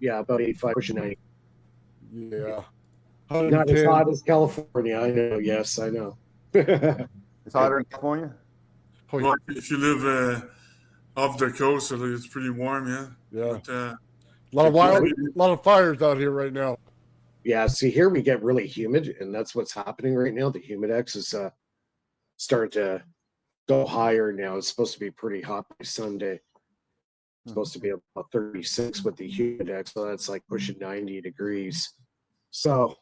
about 85, pushing 90. Yeah. Not as hot as California, I know. Yes, I know. It's hotter in California? Oh, yeah. Well, if you live off the coast, it's pretty warm, yeah. Yeah. But, A lot of fires out here right now. Yeah, see, here we get really humid, and that's what's happening right now. The humidex is starting to go higher now. It's supposed to be pretty hot by Sunday. It's supposed to be about 36 with the humidex, so that's like pushing 90 degrees. So,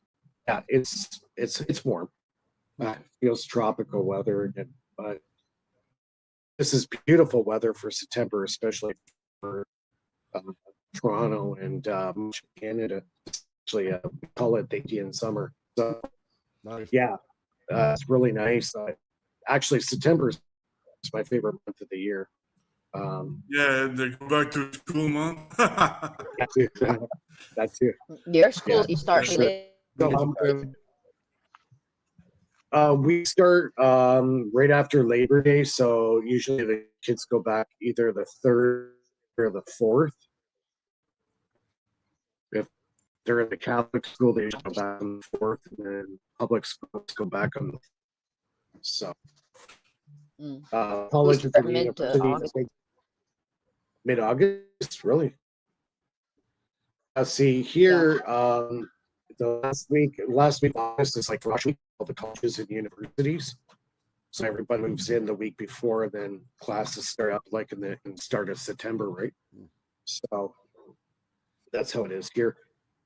yeah, it's warm. It feels tropical weather, but this is beautiful weather for September, especially for Toronto and much of Canada. Actually, we call it the Indian summer. So, Nice. yeah, it's really nice. Actually, September is my favorite month of the year. yeah, they go back to school month. That too. Your school Yeah, you start sure. in We start right after Labor Day, so usually the kids go back either the 3rd or the 4th. If they're in the Catholic school, they go back on the 4th, and then public schools go back on the 4th. So college is mid-August, really. See here, the last week August is like rush week, all the colleges and universities. So everybody moves in the week before, and then classes start up like in the start of September, right? So that's how it is here.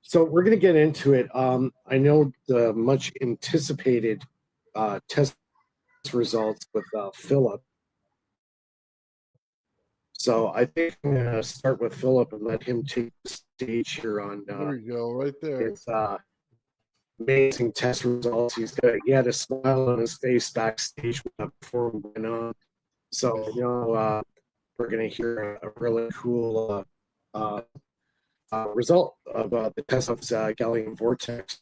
So we're gonna get into it. I know the much anticipated test results with Philip. So I think I'm gonna start with Philip and let him take the stage here on There we go, right there. his amazing test results. He had a smile on his face backstage before we went on. So we're gonna hear a really cool result of the test of gallium vortex.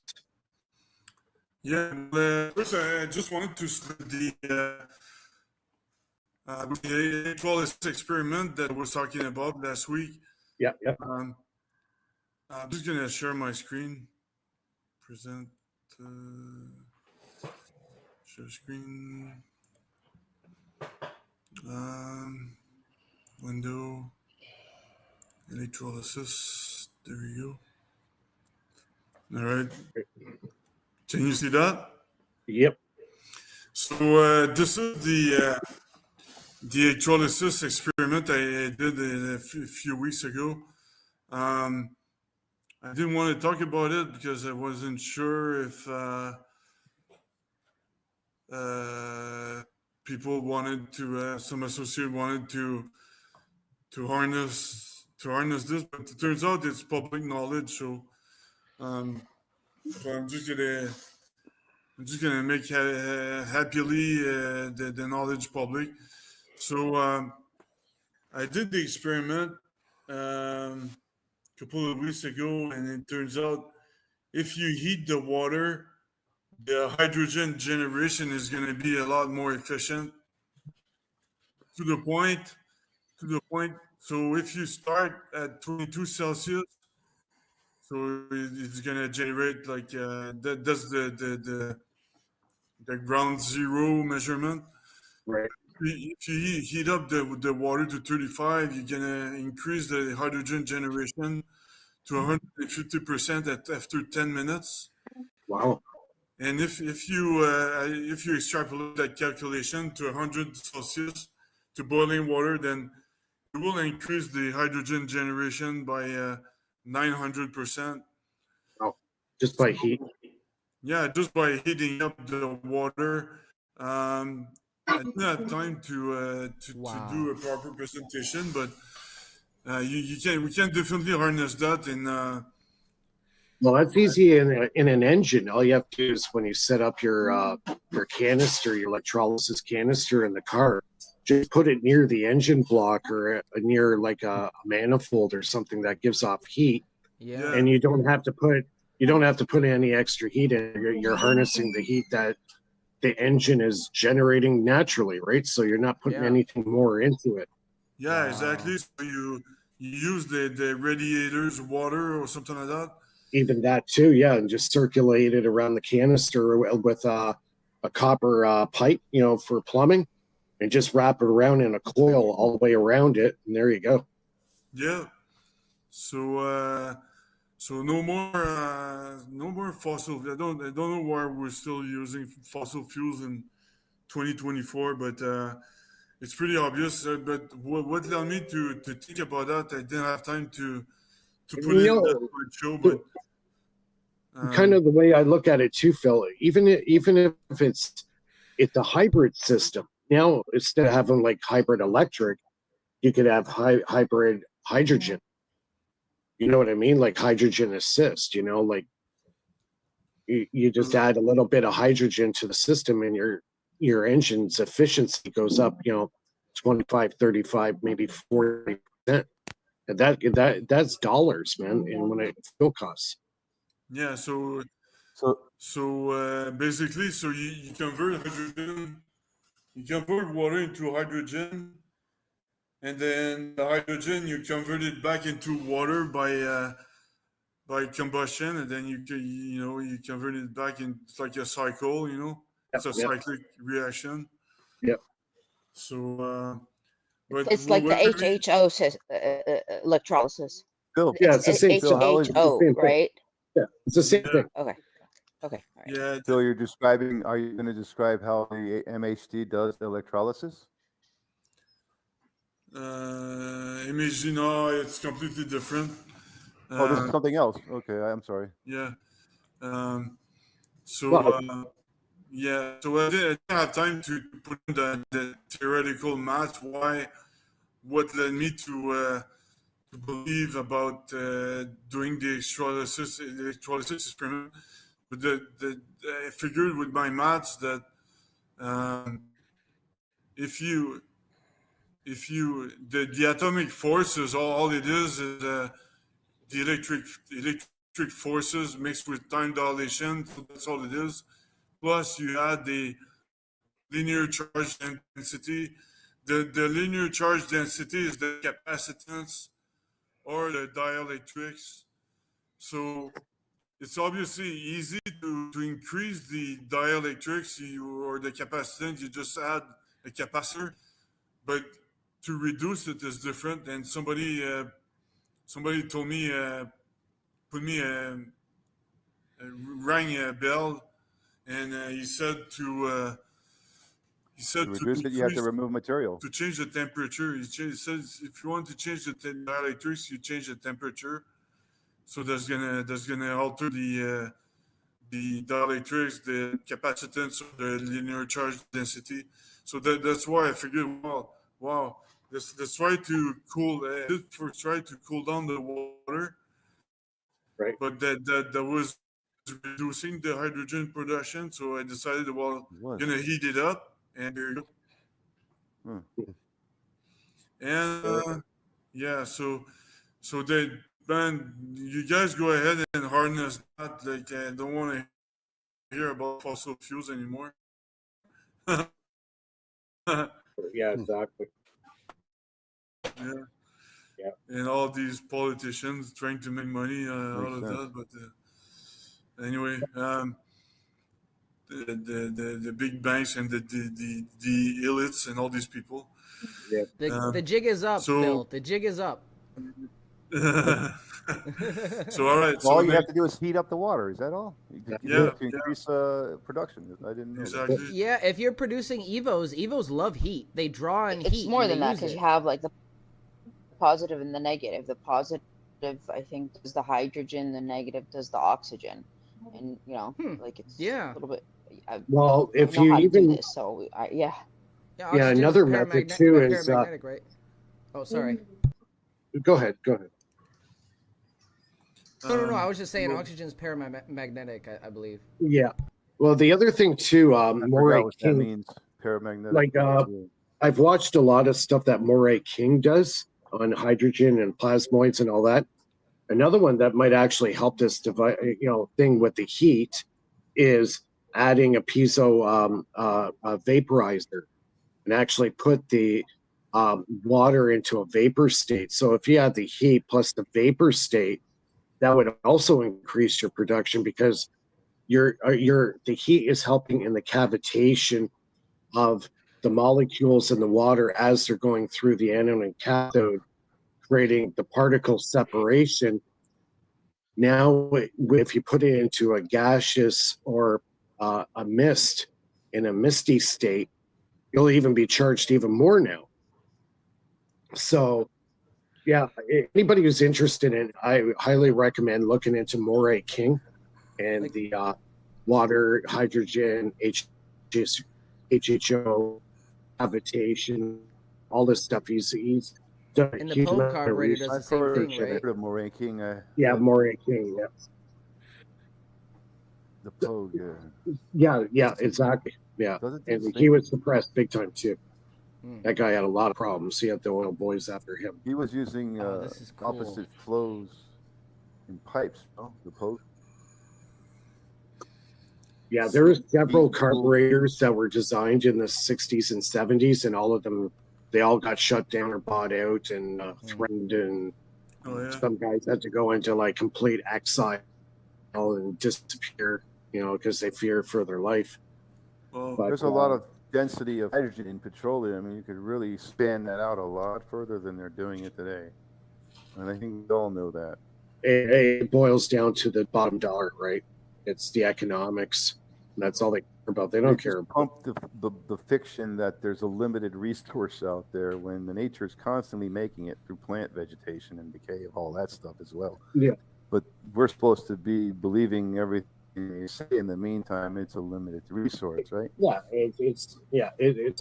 Yeah, first I just wanted to split the equalist experiment that I was talking about last week. Yep. I'm just gonna share my screen. Present. Share screen. Window. Electrolysis. There we go. All right. Can you see that? Yep. So this is the electrolysis experiment I did a few weeks ago. I didn't want to talk about it because I wasn't sure if people wanted to, some associate wanted to harness this, but it turns out it's public knowledge. So I'm just gonna make happily the knowledge public. So I did the experiment a couple of weeks ago, and it turns out if you heat the water, the hydrogen generation is going to be a lot more efficient. To the point. So if you start at 22 Celsius, so it's going to generate like that's the ground zero measurement. Right. If you heat up the water to 35, you're gonna increase the hydrogen generation to 150% after 10 minutes. Wow. And if you extrapolate that calculation to 100 Celsius to boiling water, then you will increase the hydrogen generation by 900%. Oh, just by heat. Yeah, just by heating up the water. I didn't have time to do a proper presentation, but we can definitely harness that in. Well, that's easy in an engine. All you have to do is when you set up your canister, your electrolysis canister in the car, just put it near the engine block or near like a manifold or something that gives off heat. Yeah. And you don't have to put any extra heat in. You're harnessing the heat that the engine is generating naturally, right? So you're not putting anything more into it. Yeah, exactly. So use the radiators water or something like that. Even that too, yeah, and just circulate it around the canister with a copper pipe, for plumbing, and just wrap it around in a coil all the way around it, and there you go. Yeah. So no more fossil. I don't know why we're still using fossil fuels in 2024, but it's pretty obvious. But what led me to think about that, I didn't have time to put it in that show, but Kind of the way I look at it too, Phil. Even if it's a hybrid system. Now, instead of having like hybrid electric, you could have hybrid hydrogen. You know what I mean? Like hydrogen assist, like you just add a little bit of hydrogen to the system and your engine's efficiency goes up, 25, 35, maybe 40%. And that's dollars, man. And when it fuel costs. yeah. So basically, so you convert hydrogen, you convert water into hydrogen, and then the hydrogen you convert it back into water by combustion, and then you convert it back in. It's like a cycle, it's a cyclic reaction. Yep. So, but It's like the HHO electrolysis. Phil, Yeah, it's the same. Phil, how is HHO, thing. right? Yeah, it's the same thing. Okay. All right. Yeah, Phil, are you going to describe how the MHD does the electrolysis? MHD, no, it's completely different. Oh, this is something else. Okay, I'm sorry. Yeah. Well, So I didn't have time to put in the theoretical math. What led me to believe about doing the electrolysis experiment? But I figured with my maths that if the atomic forces, all it is the electric forces mixed with time dilation. So that's all it is. Plus, you add the linear charge density. The linear charge density is the capacitance or the dielectrics. So it's obviously easy to increase the dielectrics or the capacitance. You just add a capacitor, but to reduce it is different. And somebody told me, rang a bell, and he said to reduce it, you have to remove material. to change the temperature. He says if you want to change the dielectrics, you change the temperature. So that's gonna alter the dielectrics, the capacitance, or the linear charge density. So that's why I figured, wow, let's try to try to cool down the water, right. but that was reducing the hydrogen production. So I decided, gonna heat it up, and there you go. And yeah, so man, you guys go ahead and harness that. Like, I don't want to hear about fossil fuels anymore. Yeah, exactly. Yeah. And all these politicians trying to make money out of that. But anyway, the big banks and the elites and all these people. Yeah. The jig is up, Phil. The jig is up. So all right. All you have to do is heat up the water. Is that all? To increase production. I didn't know. Exactly. Yeah, if you're producing Evos love heat. They draw in heat. It's more than that because you have like the positive and the negative. The positive, I think, does the hydrogen. The negative does the oxygen. And like it's a little bit. Well, if you even do this, so yeah, another method too is paramagnetic, right? Oh, sorry. Go ahead. No. I was just saying oxygen's paramagnetic, I believe. Yeah. Well, the other thing too, Moray King means paramagnetic. Like I've watched a lot of stuff that Moray King does on hydrogen and plasmoids and all that. Another one that might actually help this thing with the heat is adding a piezo vaporizer and actually put the water into a vapor state. So if you had the heat plus the vapor state, that would also increase your production because the heat is helping in the cavitation of the molecules in the water as they're going through the anode and cathode, creating the particle separation. Now, if you put it into a gaseous or a mist in a misty state, you'll even be charged even more now. So, yeah, anybody who's interested in, I highly recommend looking into Moray King and the water, hydrogen, HHO, habitation, all this stuff. He's done a And the huge Poe amount of carburetor does the research. same thing, I've right? heard of Moray King. Yeah, Moray King. Yeah. The Poe, yeah. Yeah, exactly. Yeah, Does it and do he the was same? suppressed big time too. That guy had a lot of problems. He had the oil boys after him. He was using this is cool. opposite flows in pipes. No, the Poe. Yeah, there were several Heat, carburetors that were designed in the 60s and 70s, and all of them, they all got shut down or bought out and threatened, and some guys had to go into like complete exile and disappear, because they fear for their life. Well, But, there's a lot of density of hydrogen in petroleum. I mean, you could really span that out a lot further than they're doing it today. And I think we all know that. it boils down to the bottom dollar, right? It's the economics. That's all they care about. They don't care about the fiction that there's a limited resource out there when the nature is constantly making it through plant vegetation and decay of all that stuff as well. Yeah. But we're supposed to be believing everything you say. In the meantime, it's a limited resource, right? Yeah, it's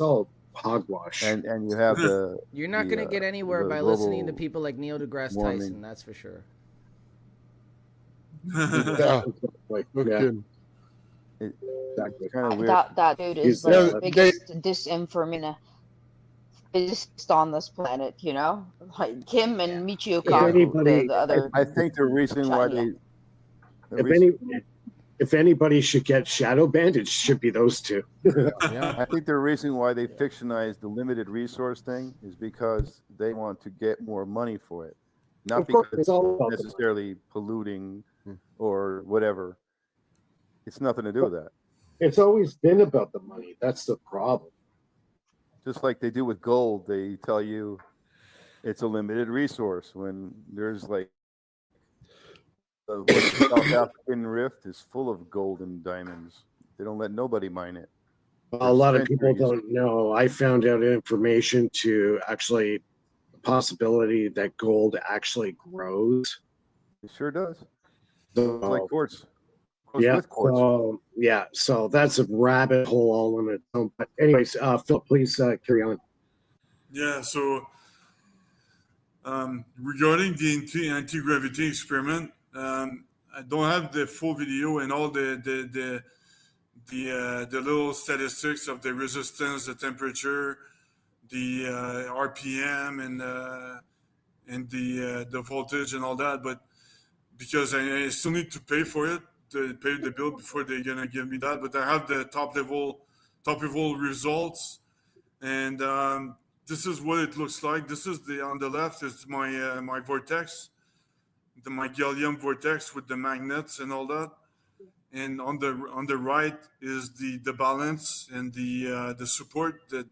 all hogwash. And you have the You're not going to get anywhere by listening to people like Neil deGrasse Tyson. That's for sure. Yeah. Exactly. It's kind of weird. That dude is like the biggest disinformation physicist on this planet, like him and Michio Kaku, the other. I think the reason why they. If anybody should get shadow banned, it should be those two. I think the reason why they fictionized the limited resource thing is because they want to get more money for it, not because it's necessarily polluting or whatever. It's nothing to do with that. It's always been about the money. That's the problem. Just like they do with gold, they tell you it's a limited resource when there's like the South African rift is full of gold and diamonds. They don't let nobody mine it. Well, a lot of people don't know. I found out information to actually the possibility that gold actually grows. It sure does. So, like quartz. So that's a rabbit hole all on its own. But anyways, Philip, please carry on. Yeah, so regarding the anti-gravity experiment, I don't have the full video and all the little statistics of the resistance, the temperature, the RPM, and the voltage and all that. But because I still need to pay for it, to pay the bill before they're gonna give me that. But I have the top level results, and this is what it looks like. This is on the left is my vortex, my gallium vortex with the magnets and all that, and on the right is the balance and the support that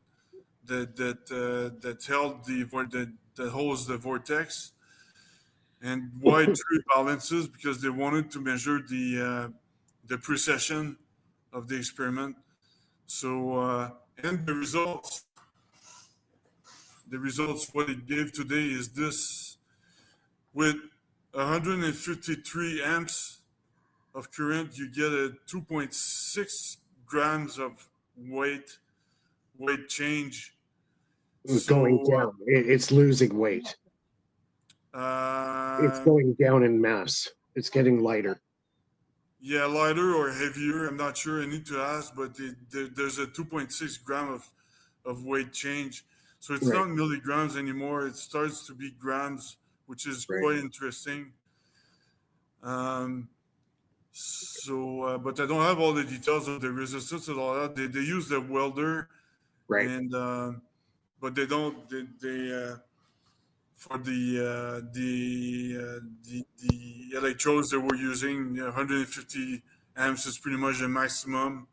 held that holds the vortex. And why 3 balances? Because they wanted to measure the precision of the experiment. So and the results, what it gave today is this: with 153 amps of current, you get a 2.6 grams of weight change. It's going down. It's losing weight. It's going down in mass. It's getting lighter. Yeah, lighter or heavier. I'm not sure. I need to ask, but there's a 2.6 gram of weight change. So it's not milligrams anymore. It starts to be grams, which is quite interesting. But I don't have all the details of the resistance and all that. They use the welder, and but they don't. They for the electrodes they were using, 150 amps is pretty much the maximum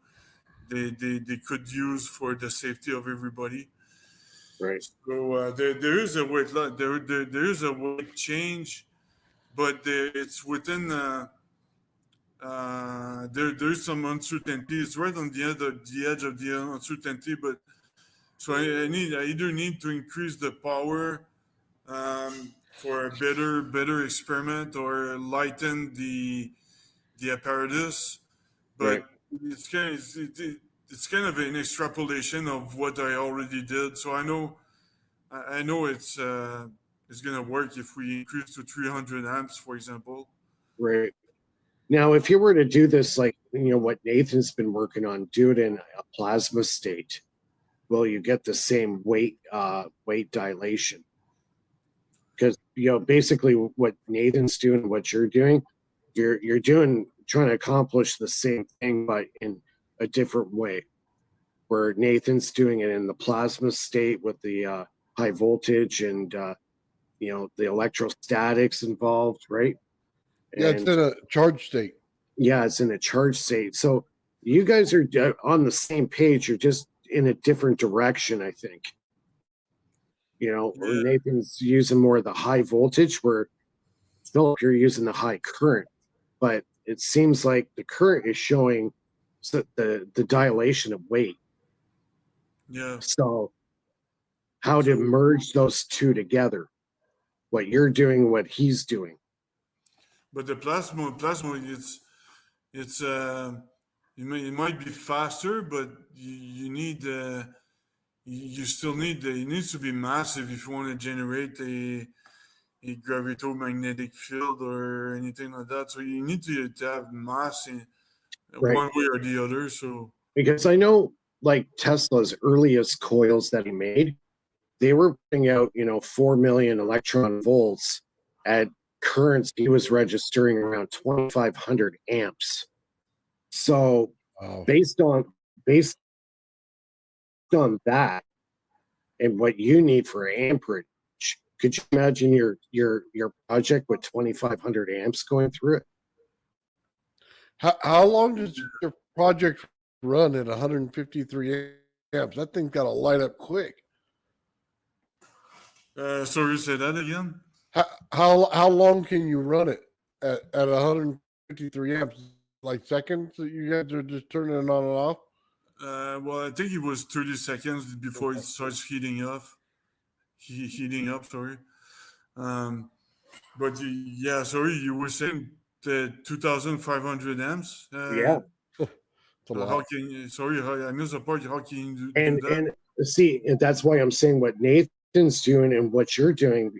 they could use for the safety of everybody. Right. So there is a weight there is a weight change, but it's within there's some uncertainty. It's right on the edge of the uncertainty, but so I either need to increase the power for a better experiment or lighten the apparatus, Right. but it's kind of an extrapolation of what I already did. So I know it's gonna work if we increase to 300 amps, for example. Right. Now, if you were to do this, like, what Nathan's been working on, do it in a plasma state, will you get the same weight dilation? Because, basically what Nathan's doing, what you're doing, you're trying to accomplish the same thing, but in a different way. Where Nathan's doing it in the plasma state with the high voltage and, the electrostatics involved, right? Yeah, it's in a charge state. Yeah, it's in a charge state. So you guys are on the same page. You're just in a different direction, I think. Or Nathan's using more of the high voltage, where Philip, you're using the high current. But it seems like the current is showing the dilation of weight. Yeah. So how to merge those two together? What you're doing, what he's doing. But the plasma, it's it might be faster, but you need you still need it needs to be massive if you want to generate a gravitomagnetic field or anything like that. So you need to have mass in one way or the other. So because I know, like, Tesla's earliest coils that he made, they were putting out 4 million electron volts at currents he was registering around 2,500 amps. So based on that and what you need for amperage, could you imagine your project with 2,500 amps going through it? How long does your project run at 153 amps? That thing's got to light up quick. Sorry, say that again. How long can you run it at 153 amps? Like seconds that you guys are just turning it on and off? Well, I think it was 30 seconds before it starts heating up. Sorry. But yeah, sorry, you were saying the 2,500 amps. Yeah. How can you? Sorry, I missed the part. How can you do that? And see, and that's why I'm saying what Nathan's doing and what you're doing.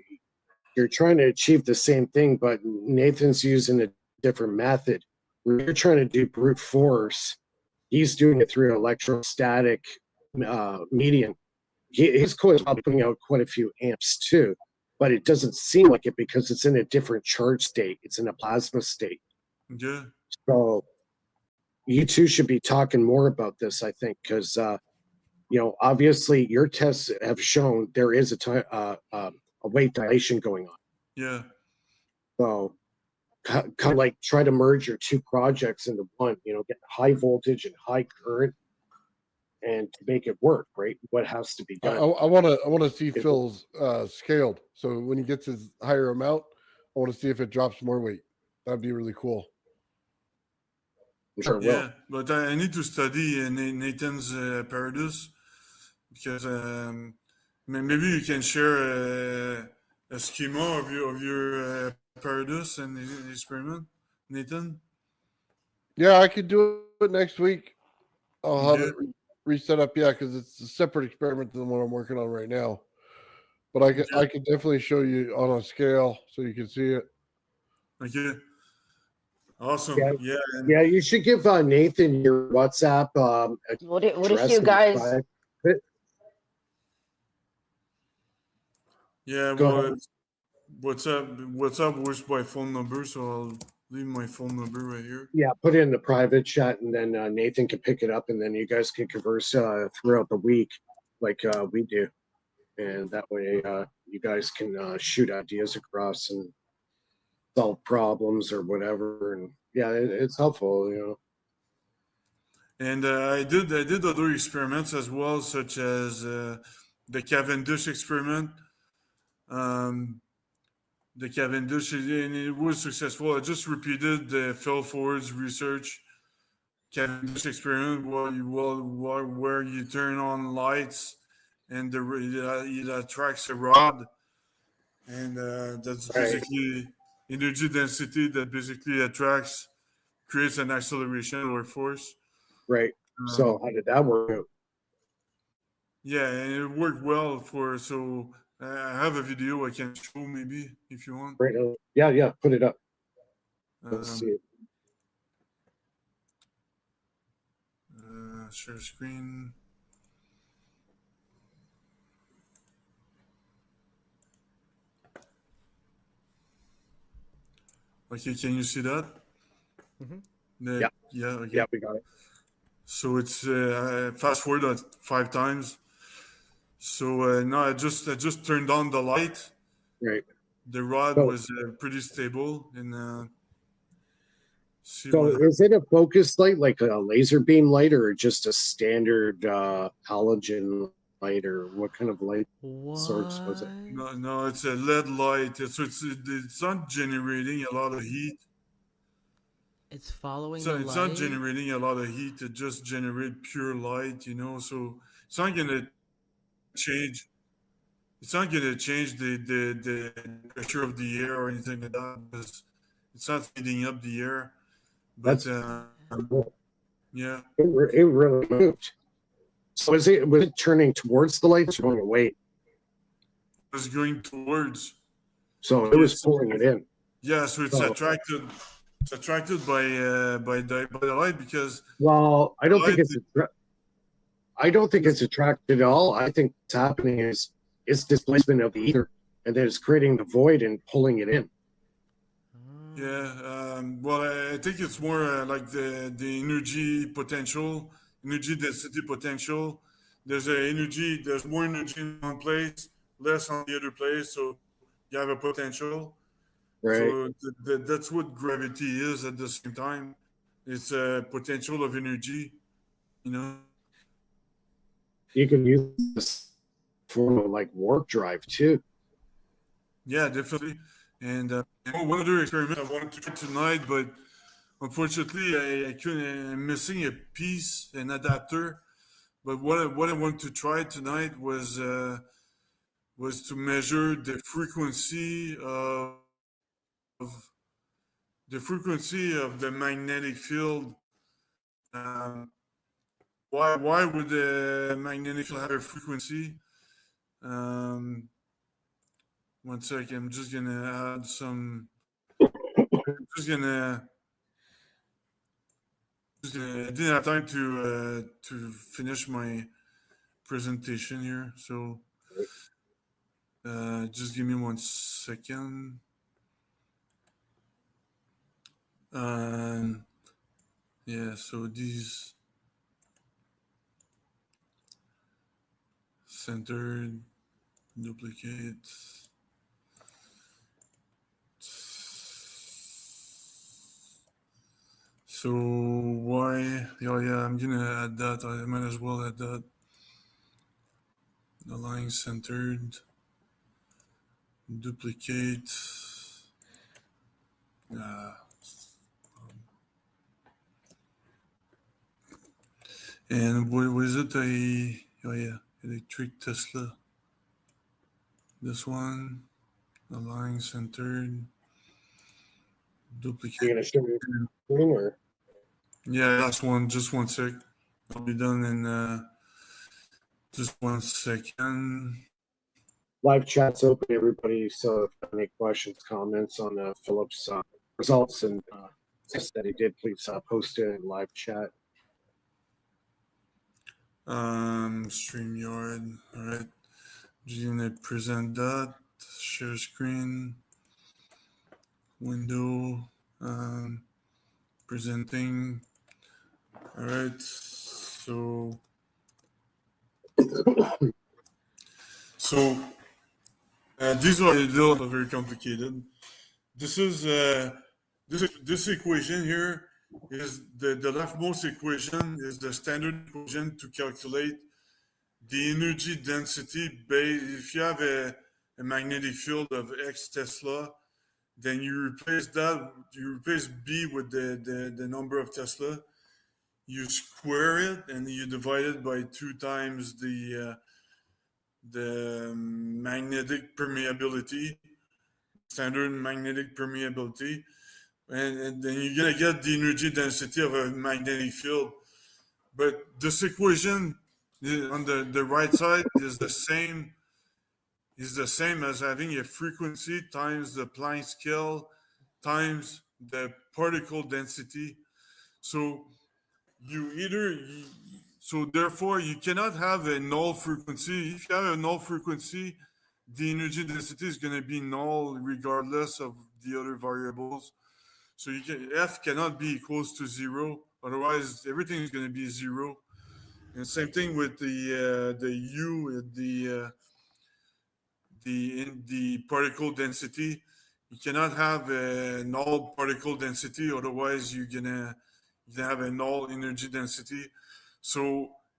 You're trying to achieve the same thing, but Nathan's using a different method. Where you're trying to do brute force, he's doing it through electrostatic medium. His coil is probably putting out quite a few amps too, but it doesn't seem like it because it's in a different charge state. It's in a plasma state. Yeah. So you two should be talking more about this, I think, because obviously your tests have shown there is a weight dilation going on. Yeah. So kind of like try to merge your two projects into one, get high voltage and high current and to make it work, right? What has to be done. I want to see Phil's scaled. So when he gets his higher amount, I want to see if it drops more weight. That'd be really cool. I'm sure it Yeah, will. but I need to study Nathan's apparatus because maybe you can share a schema of your apparatus and the experiment, Nathan. Yeah, I could do it next week. I'll have it reset up. Yeah, because it's a separate experiment than the one I'm working on right now. But I could definitely show you on a scale so you can see it. Okay. Awesome. Yeah, you should give Nathan your WhatsApp. What if you guys? Yeah. Well, what's up? Where's my phone number? So I'll leave my phone number right here. Yeah, put it in the private chat, and then Nathan can pick it up, and then you guys can converse throughout the week, like we do. and that way you guys can shoot ideas across and solve problems or whatever. And yeah, it's helpful, you know. And I did other experiments as well, such as the Cavendish experiment. The Cavendish, and it was successful. I just repeated the Phil Ford's research Cavendish experiment where you turn on lights and it attracts a rod, and that's basically energy density that basically creates an acceleration or force. Right. So how did that work out? Yeah, and it worked well so I have a video I can show maybe if you want. Right. Yeah, put it up. Let's see it. Share screen. Okay, can you see that? Mm-hmm. Yeah. Okay. Yeah, we got it. So it's fast forward 5 times. So now I just turned on the light. Right. The rod was pretty stable, and so is it a focus light, like a laser beam light, or just a standard halogen light, or what kind of light source was it? No, it's a LED light. It's not generating a lot of heat. It's following the light. It's not generating a lot of heat. It just generates pure light, you know. So it's not gonna change. It's not gonna change the pressure of the air or anything like that, because it's not heating up the air. But yeah, it really moved. So was it turning towards the lights or going away? It was going towards. So it was pulling it in. Yeah, so it's attracted. It's attracted by the light because. Well, I don't think it's attracted at all. I think what's happening is it's displacement of the ether, and then it's creating the void and pulling it in. Yeah, well, I think it's more like the energy potential, energy density potential. There's more energy in one place, less on the other place, so you have a potential. Right. So that's what gravity is at the same time. It's a potential of energy, you know. You can use this for like warp drive too. Yeah, definitely. And one other experiment I wanted to try tonight, but unfortunately I couldn't. I'm missing a piece, an adapter. But what I want to try tonight was to measure the frequency of the magnetic field. Why would the magnetic field have a frequency? One second, I'm just gonna add some. I didn't have time to finish my presentation here, so just give me 1 second. Yeah, so these centered, duplicate. So why? Oh yeah, I'm gonna add that. I might as well add that. Align centered, duplicate. And what was it? Oh yeah, electric Tesla. This one, align centered, duplicate. You're gonna show me screen or? Yeah, last one. Just 1 sec. I'll be done in just 1 second. Live chat's open, everybody. So if you have any questions, comments on Philip's results and tests that he did, please post it in live chat. StreamYard. All right. Just gonna present that. Share screen. Window. Presenting. All right. So So these are a little very complicated. This is this equation here is the leftmost equation is the standard equation to calculate the energy density based. If you have a magnetic field of X Tesla, then you replace B with the number of Tesla. You square it and you divide it by 2 times the magnetic permeability, standard magnetic permeability, and then you're gonna get the energy density of a magnetic field. But this equation on the right side is the same as having a frequency times the Planck scale times the particle density. So therefore you cannot have a null frequency. If you have a null frequency, the energy density is going to be null regardless of the other variables. So F cannot be equals to 0. Otherwise, everything is going to be 0. And same thing with the U, the particle density. You cannot have a null particle density. Otherwise, you're gonna have a null energy density. So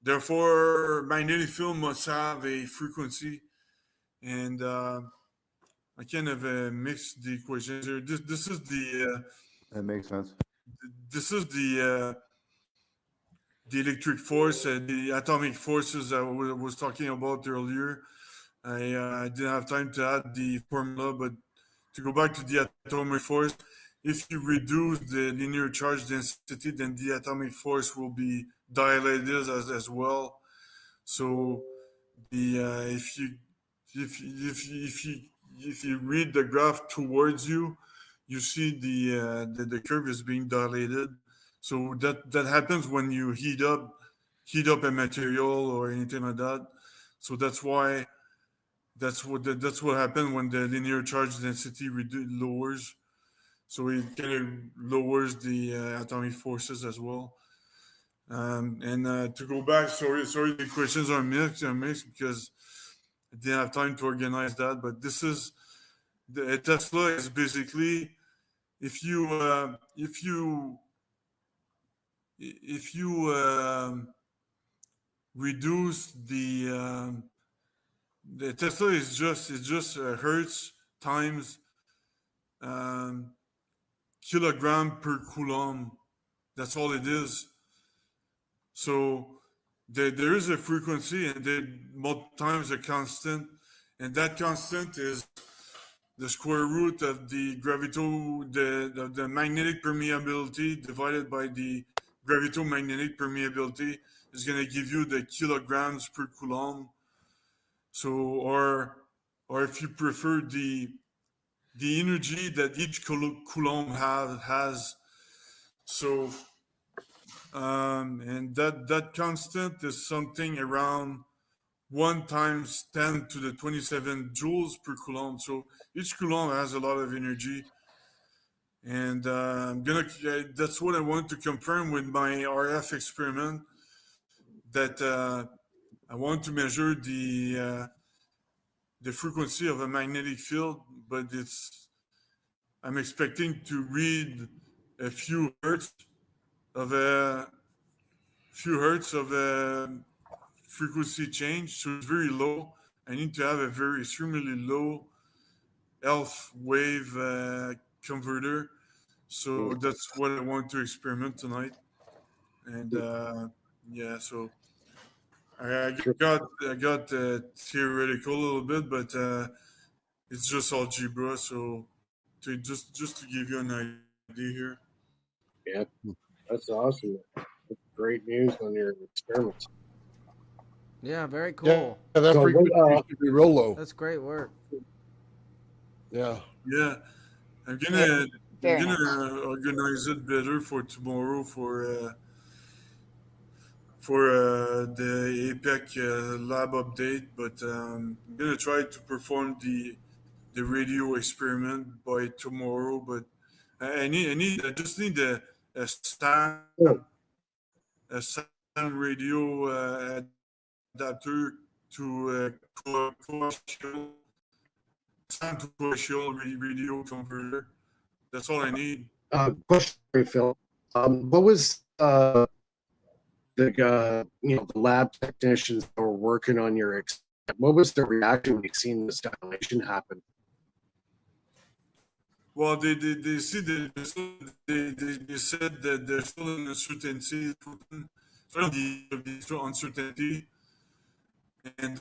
therefore, magnetic field must have a frequency. And I kind of mixed the equations here. This is the That makes sense. this is the electric force, the atomic forces I was talking about earlier. I didn't have time to add the formula, but to go back to the atomic force, if you reduce the linear charge density, then the atomic force will be dilated as well. So the if you read the graph towards you, you see the curve is being dilated. So that happens when you heat up a material or anything like that. So that's why that's what happened when the linear charge density lowers. So it kind of lowers the atomic forces as well. And to go back, sorry, the questions are mixed because I didn't have time to organize that. But this is the Tesla is basically if you reduce the Tesla is just hertz times kilogram per coulomb. That's all it is. So there is a frequency and then times a constant, and that constant is the square root of the the magnetic permeability divided by the gravitomagnetic permeability is going to give you the kilograms per coulomb. So or if you prefer the energy that each coulomb has. So and that constant is something around 1 times 10 to the 27 joules per coulomb. So each coulomb has a lot of energy. And that's what I want to confirm with my RF experiment, that I want to measure the frequency of a magnetic field, but I'm expecting to read a few hertz of a frequency change, so it's very low. I need to have a very extremely low ELF wave converter. So that's what I want to experiment tonight. And so I got theoretical a little bit, but it's just algebra. So just to give you an idea here. Yeah, that's awesome. That's great news on your experiments. Yeah, very cool. Yeah, that frequency should be real low. That's great work. Yeah. Yeah, I'm gonna organize it better for tomorrow for the APEC lab update, but I'm gonna try to perform the radio experiment by tomorrow. But I just need a SAN radio adapter coaxial radio converter. That's all I need. Question for you, Phil. What was the the lab technicians that were working on your what was the reaction when you seen this dilation happen? Well, they see they said that there's still an uncertainty, still uncertainty, and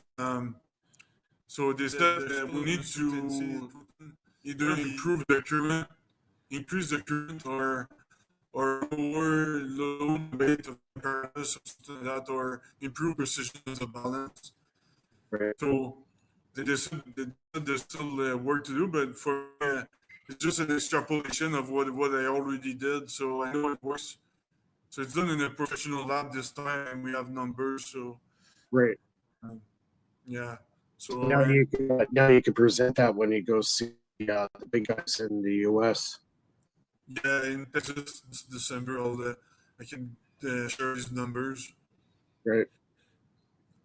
so they said that we need to either improve the current, increase the current, or lower the rate of apparatus or something like that, or improve precision of balance. Right. So they said there's still work to do, but for it's just an extrapolation of what I already did. So I know it works. So it's done in a professional lab this time, and we have numbers. So Right. Yeah. So now you can present that when you go see the big guys in the U.S. Yeah, in Texas this December, I can share these numbers. Right.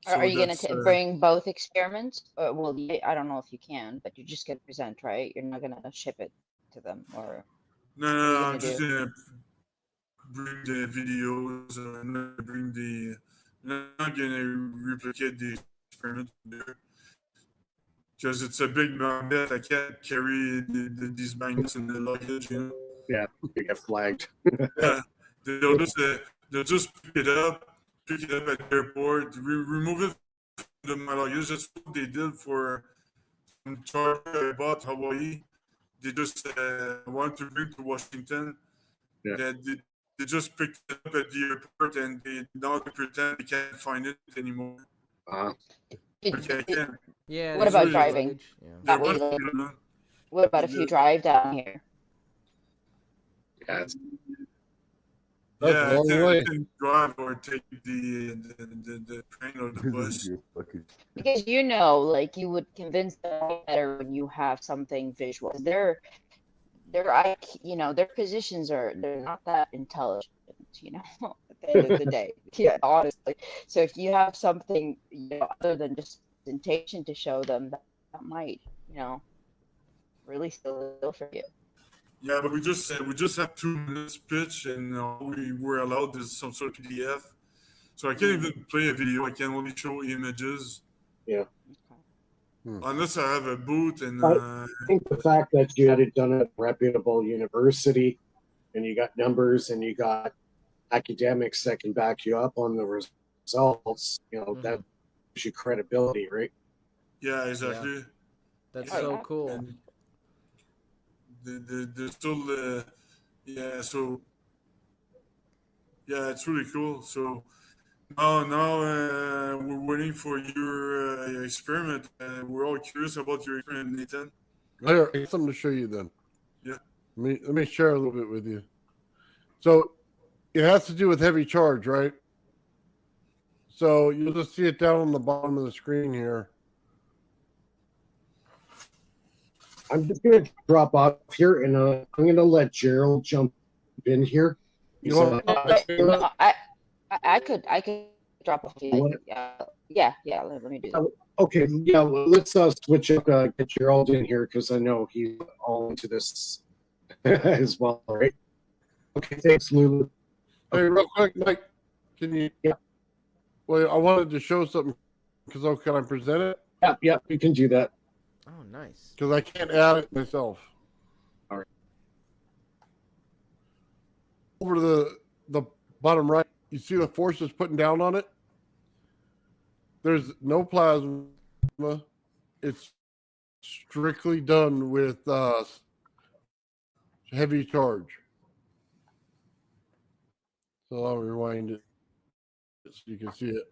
So are you going to bring both experiments? Well, I don't know if you can, but you're just going to present, right? You're not going to ship it to them, or no, I'm just going to bring the videos. I'm not going to replicate the experiment there. Because it's a big magnet, I can't carry these magnets in the luggage, Yeah, you get flagged. Yeah, they'll just pick it up at the airport, remove it from my luggage. That's what they did for some charter I bought Hawaii. They just wanted to bring to Washington. Yeah. They just picked it up at the airport, and they now pretend they can't find it anymore. Yeah. What about driving? Yeah. What about if you drive down here? Yeah, I can drive or take the train or the bus. Because you would convince them better when you have something visual. Their positions they're not that intelligent, at the end of the day. Yeah, honestly. So if you have something, other than just presentation to show them, that might, really still for you. Yeah, but we just have 2 minutes pitch, and we were allowed this some sort of PDF. So I can't even play a video. I can only show images. Yeah. Unless I have a booth and. I think the fact that you had it done at a reputable university, and you got numbers and you got academics that can back you up on the results, that gives you credibility, right? Yeah, exactly. Yeah. That's so cool. And there's still, it's really cool. So now we're waiting for your experiment. We're all curious about your experiment, Nathan. I got something to show you then. Yeah. Let me share a little bit with you. So it has to do with heavy charge, right? So you'll just see it down on the bottom of the screen here. I'm just going to drop off here, and I'm going to let Gerald jump in here. I could drop off. Yeah. Let me do that. Okay. Yeah. Well, let's switch up. Get Gerald in here because I know he's all into this as well. Right. Okay. Thanks, Lulu. Hey, real quick, Mike. Can you? Yeah. Well, I wanted to show something. Can I present it? Yeah. You can do that. Oh, nice. Because I can't add it myself. All right. Over to the bottom right, you see the forces putting down on it? There's no plasma. It's strictly done with heavy charge. So I'll rewind it so you can see it.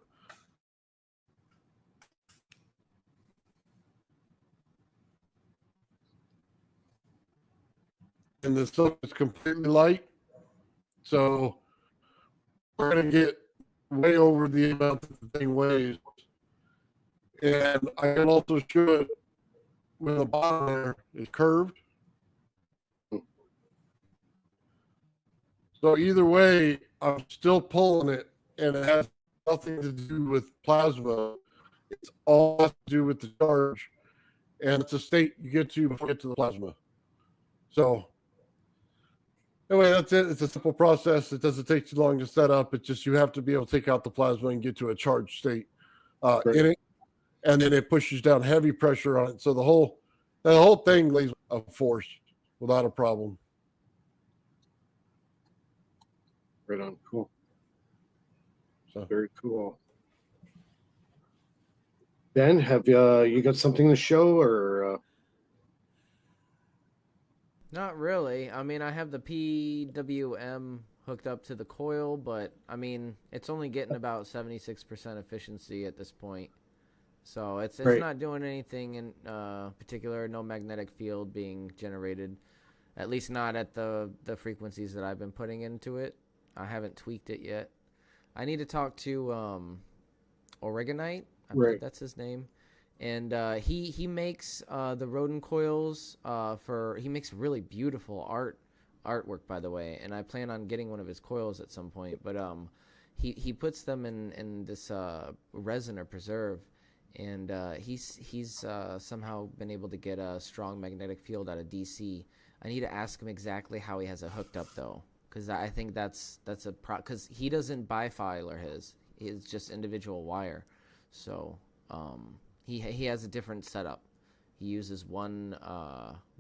And the silk is completely light. So we're going to get way over the amount that the thing weighs. And I can also show it when the bottom there is curved. So either way, I'm still pulling it, and it has nothing to do with plasma. It's all has to do with the charge, and it's a state you get to before you get to the plasma. So anyway, that's it. It's a simple process. It doesn't take too long to set up. It's just you have to be able to take out the plasma and get to a charged state in it, and then it pushes down heavy pressure on it. So the whole thing lays a force without a problem. Right on. Cool. So very cool. Ben, have you got something to show or? Not really. I mean, I have the PWM hooked up to the coil, but I mean, it's only getting about 76% efficiency at this point. So it's not doing anything in particular. No magnetic field being generated, at least not at the frequencies that I've been putting into it. I haven't tweaked it yet. I need to talk to Oregonite. I believe that's his name. And he makes the rodent coils he makes really beautiful artwork, by the way. And I plan on getting one of his coils at some point. But he puts them in this resin or preserve, and he's somehow been able to get a strong magnetic field out of DC. I need to ask him exactly how he has it hooked up though, because I think that's because he doesn't bifilar his just individual wire, so. He has a different setup. He uses one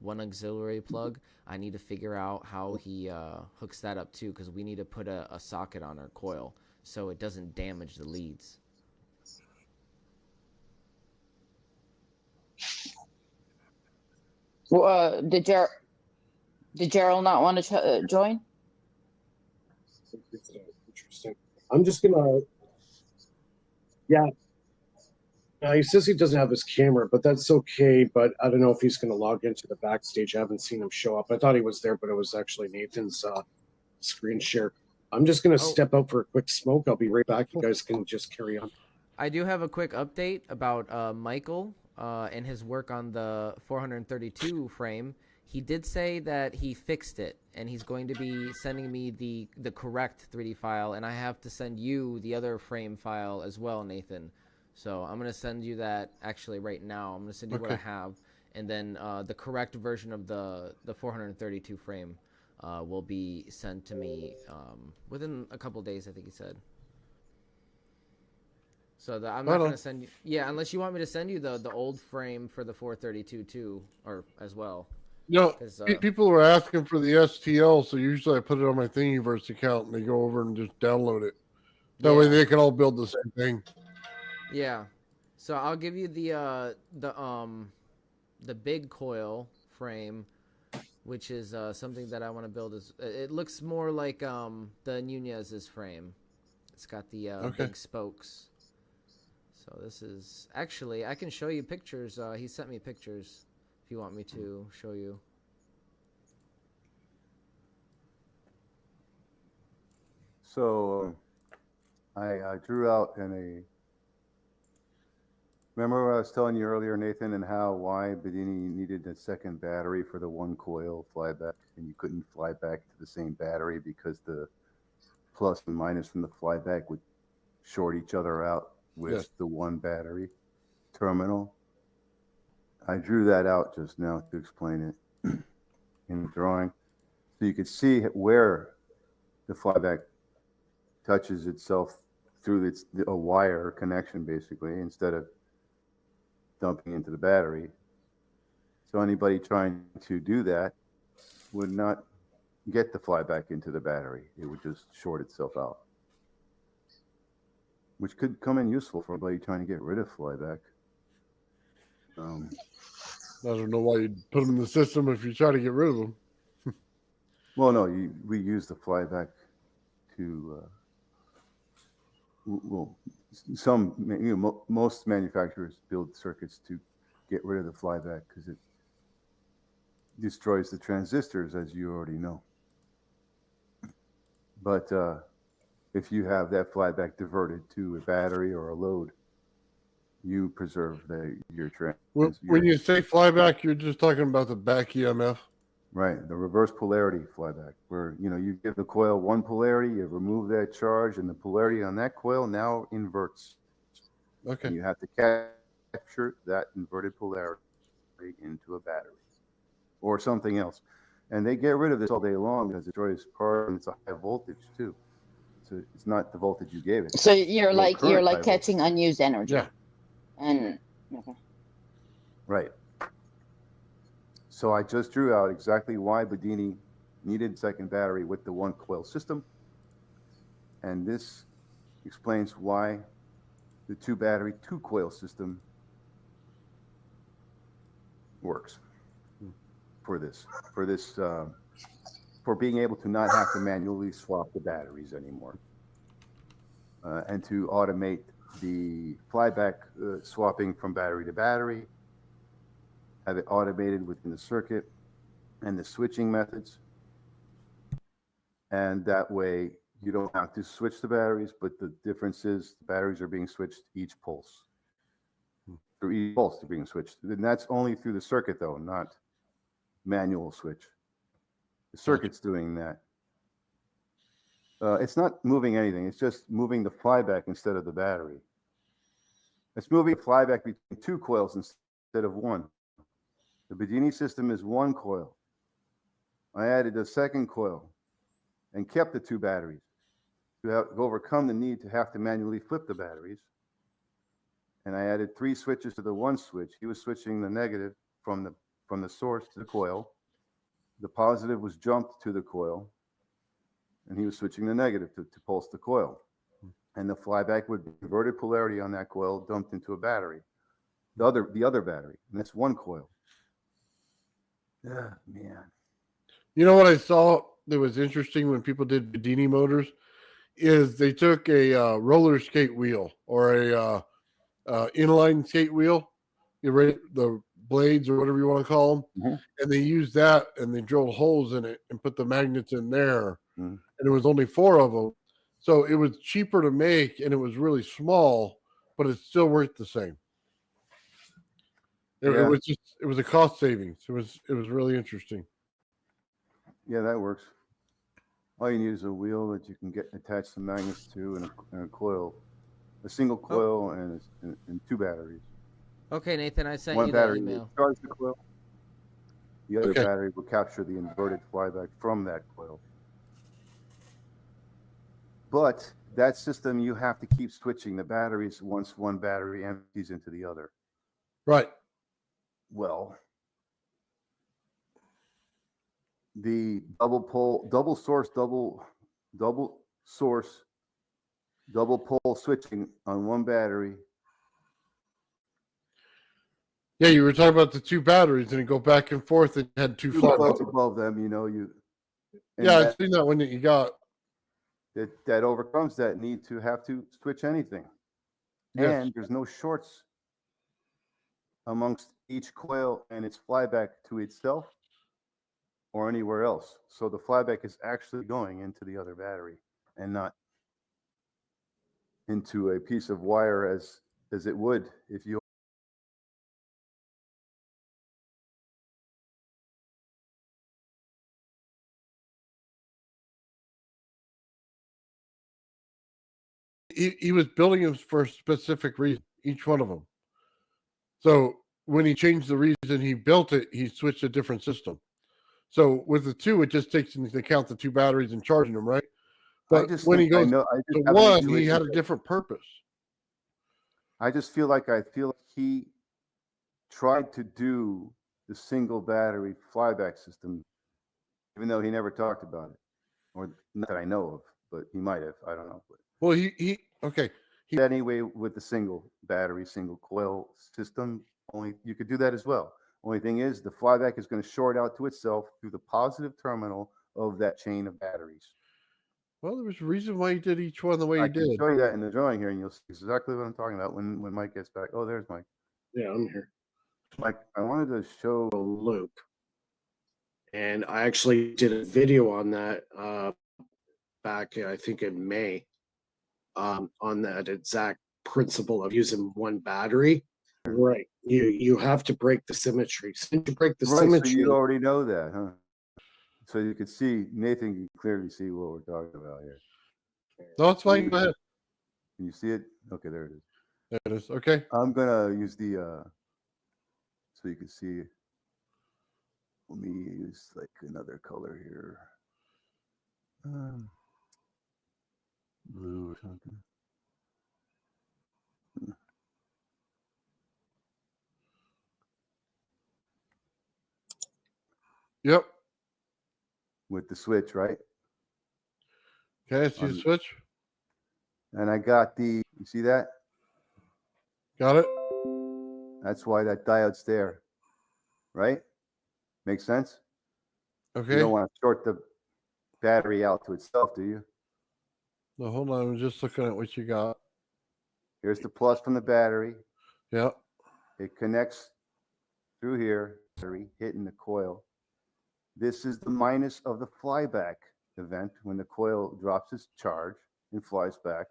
auxiliary plug. I need to figure out how he hooks that up too, because we need to put a socket on our coil so it doesn't damage the leads. Well, did Gerald not want to join? Interesting. I'm just gonna. Yeah. He says he doesn't have his camera, but that's okay. But I don't know if he's going to log into the backstage. I haven't seen him show up. I thought he was there, but it was actually Nathan's screen share. I'm just going to step out for a quick smoke. I'll be right back. You guys can just carry on. I do have a quick update about Michael and his work on the 432 frame. He did say that he fixed it, and he's going to be sending me the correct 3D file, and I have to send you the other frame file as well, Nathan. So I'm going to send you that actually right now. I'm going to send you what I have, and then the correct version of the 432 frame will be sent to me within a couple days, I think he said. So I'm not going to send you... Yeah, unless you want me to send you the old frame for the 432 too, or as well. You know, people were asking for the STL, so usually I put it on my Thingiverse account, and they go over and just download it. That way they can all build the same thing. Yeah, so I'll give you the big coil frame, which is something that I want to build. It looks more like the Nunez's frame. It's got the big spokes. So this is actually, I can show you pictures. He sent me pictures if you want me to show you. So I drew out remember what I was telling you earlier, Nathan, and why Bedini needed a second battery for the one coil flyback, and you couldn't fly back to the same battery because the plus and minus from the flyback would short each other out with the one battery terminal. I drew that out just now to explain it in the drawing, so you could see where the flyback touches itself through a wire connection, basically, instead of dumping into the battery. So anybody trying to do that would not get the flyback into the battery. It would just short itself out, which could come in useful for anybody trying to get rid of flyback. I don't know why you'd put them in the system if you try to get rid of them. Well, no, we use the flyback to most manufacturers build circuits to get rid of the flyback because it destroys the transistors, as you already know. But if you have that flyback diverted to a battery or a load, you preserve your transistor. When you say flyback, you're just talking about the back EMF? Right, the reverse polarity flyback, where you give the coil one polarity, you remove that charge, and the polarity on that coil now inverts. Okay. And you have to capture that inverted polarity into a battery or something else. And they get rid of this all day long because it destroys part, and it's a high voltage too. So it's not the voltage you gave it. So you're Low like current high voltage. catching unused energy. Yeah. And okay. Right. So I just drew out exactly why Bedini needed second battery with the one coil system. And this explains why the two battery, two coil system works for being able to not have to manually swap the batteries anymore. And to automate the flyback swapping from battery to battery, have it automated within the circuit and the switching methods. And that way you don't have to switch the batteries, but the difference is the batteries are being switched each pulse. Through each pulse they're being switched. And that's only through the circuit though, not manual switch. The circuit's doing that. It's not moving anything. It's just moving the flyback instead of the battery. It's moving the flyback between two coils instead of one. The Bedini system is one coil. I added a second coil and kept the two batteries to overcome the need to have to manually flip the batteries. And I added 3 switches to the one switch. He was switching the negative from the source to the coil. The positive was jumped to the coil, and he was switching the negative to pulse the coil. And the flyback would be inverted polarity on that coil dumped into a battery, the other battery, and that's one coil. Yeah, man. You know what I saw that was interesting when people did Bedini motors is they took a roller skate wheel or a inline skate wheel, the blades or whatever you want to call them, and they used that and they drilled holes in it and put the magnets in there, and it was only 4 of them, so it was cheaper to make and it was really small, but it still worked the same. It was a cost savings. It was really interesting. Yeah, that works. All you need is a wheel that you can get attached some magnets to and a coil, a single coil and 2 batteries. Okay, Nathan, I sent One you battery the email. will charge the coil. The other battery will capture the inverted flyback from that coil. But that system, you have to keep switching the batteries once one battery empties into the other. Right. Well, the double pole switching on one battery. Yeah, you were talking about the 2 batteries and it go back and forth and had 2 flags above them, I've seen that one that you got. That overcomes that need to have to switch anything. Yes. And there's no shorts amongst each coil and its flyback to itself or anywhere else. So the flyback is actually going into the other battery and not into a piece of wire as it would if you he was building them for a specific reason, each one of them. So when he changed the reason he built it, he switched a different system. So with the 2, it just takes into account the 2 batteries and charging them, right? But when he goes to one, he had a different purpose. I feel like he tried to do the single battery flyback system, even though he never talked about it, or not that I know of, but he might have. I don't know. Well, he anyway with the single battery, single coil system. Only you could do that as well. Only thing is, the flyback is going to short out to itself through the positive terminal of that chain of batteries. Well, there was a reason why he did each one the way he did. I can show you that in the drawing here, and you'll see exactly what I'm talking about when Mike gets back. Oh, there's Mike. Yeah, I'm here. Mike, I wanted to show a loop, and I actually did a video on that back, I think, in May, on that exact principle of using one battery. Right. You have to break the symmetry. Since you break the symmetry, so you already know that, huh? So you can see, Nathan can clearly see what we're talking about here. No, it's fine. Go ahead. Can you see it? Okay, there it is. There it is. Okay. I'm gonna use the so you can see. Let me use like another color here. Blue or something. Yep. With the switch, right? Okay, let's use switch. And I got you see that? Got it. That's why that diode's there, right? Makes sense? Okay. You don't want to short the battery out to itself, do you? No, hold on. I'm just looking at what you got. Here's the plus from the battery. Yep. It connects through here, battery hitting the coil. This is the minus of the flyback event when the coil drops its charge and flies back.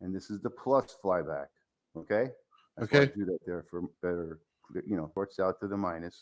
And this is the plus flyback. Okay? That's why I Okay. do that there for better, works out to the minus.